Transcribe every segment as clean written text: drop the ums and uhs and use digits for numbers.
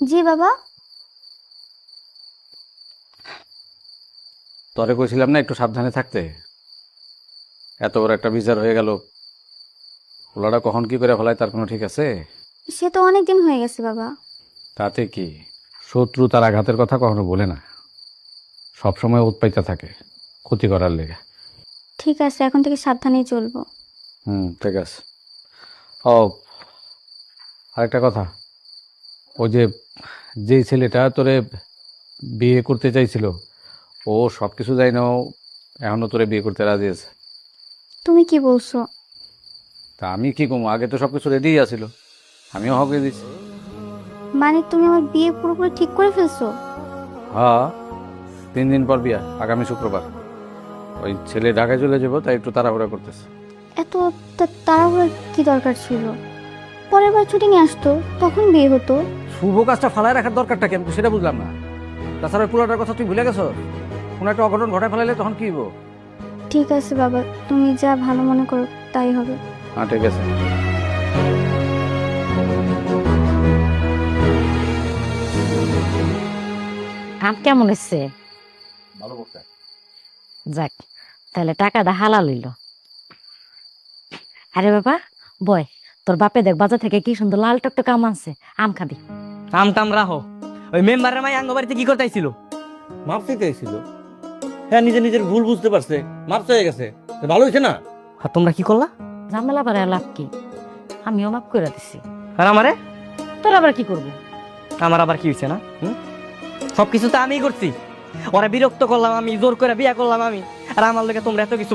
জি বাবা। তরে কইছিলাম না একটু সাবধানে থাকতে, এত বড় একটা বিচার হয়ে গেল, পোলাটা কখন কি করে ফেলায় তার কোনো ঠিক আছে? সে তো অনেক দিন হয়ে গেছে বাবা। তাতে কি, শত্রু তার আঘাতের কথা কখনো বলে না, সবসময় উৎপাইতে থাকে ক্ষতি করার লেগে। ঠিক আছে, এখন থেকে সাবধানেই চলবো। ঠিক আছে। ও, আরেকটা কথা, ওই যে যেই ছেলেটা তোরে বিয়ে করতে চাইছিল, ও সব কিছু যাই না, ও এখনো তোরে বিয়ে করতে রাজি আছে। তুমি কি বলছো? তা আমি কি কমু, আগে তো সব কিছু রেডি আছিল, আমিও হকে দিছি। মানে তুমি আমার বিয়ে পুরোপুরি ঠিক করে ফেলছো? হ্যাঁ, 3 দিন পর বিয়া, আগামী শুক্রবার। ওই ছেলে ঢাকায় চলে যাবো, তাই একটু তাড়াহুড়া করতেছে। এত তাড়াহুড়ো কি দরকার ছিল? পরের বার ছুটি নিয়ে আসতো, তখন বিয়ে হতো। শুভ কাজটা ফালায় রাখার দরকারটা কি, আমি তো সেটা বুঝলাম না। তাছাড়া ওই পোলাটার কথা তুই ভুলে গেছো, কোনো একটা অঘটন ঘটায় ফেলাইলে তখন কি হইব? ঠিক আছে বাবা, তুমি যা ভালো মনে করো তাই হবে। হ্যাঁ ঠিক আছে। আম কেমন এসছে? ভালো করতে। যাক, তাহলে টাকাটা হালাল হইল। আরে বাবা, বয়, তোর বাপে দেখ বাজার থেকে কি সুন্দর লাল টকটকে আম আনছে, আম খাবি? আম টাম রাহো, ওই মেম্বারের মাই আঙ্গ বাড়িতে কি করতেছিল? মাপ চাইছিল। হ্যাঁ, নিজের ভুল বুঝতে পারছে, মাপ চাই গেছে, তো ভালো হয়েছে না? আর তোমরা কি করলা? ঝামেলা বাড়ায় লাভ কি? আমিও মাফ করে দিছি। আর আমারে? তোর আবার কি করবো? আমার আবার কি হয়েছে না? সবকিছু তো আমিই করছি, ওরা বিরক্ত করলাম আমি, জোর করে বিয়া করলাম আমি, আর আমার লোকে তোমরা এত কিছু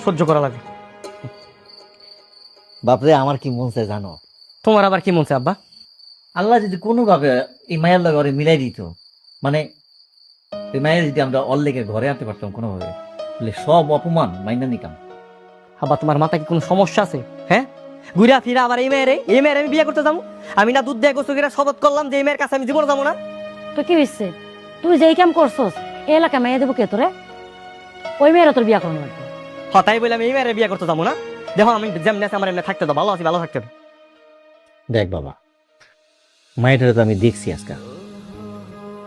সহ্য করা লাগে। বাপরে, আমার কি মন চায় জানো? তোমার আবার কি মনছে আব্বা? আল্লাহ যদি কোনোভাবে এই মায়ের লগে ওরে মিলাই দিত, মানে এই মায়ের যদি আমরা অল লেগে ঘরে আনতে পারতাম কোনোভাবে, তাহলে সব অপমান মাইনা নিতাম। আব্বা তোমার মাথায় কি কোনো সমস্যা আছে? হ্যাঁ, ঘুরা ফিরা আবার এই মেয়ের আমি বিয়ে করতে যাবো? আমি না দুধ দিয়ে গোসল করে শপথ করলাম যে এই মেয়ের কাছে আমি জীবনে যাবো না। তো কি হয়েছে? তুই যেই কাম করছস এই এলাকা মেয়ে দেবো কে তোরে? ওই মেয়েরা তোর বিয়া করানো লাগবে। হতাই বলে আমি এই মেয়ের বিয়ে করতে যাবো না? দেখো আমি যেমনি আছে আমার এমনি থাকতে দাও, ভালো আছি, ভালো থাকতে দাও। দেখ বাবা, মায়েরটা তো আমি দেখছি আজকে,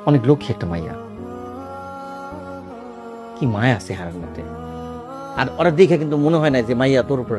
অনেক লক্ষ্মী একটা মাইয়া, কি মায়া আছে হারার মধ্যে। আর ওরা দেখে কিন্তু মনে হয় না যে মাইয়া তোর উপর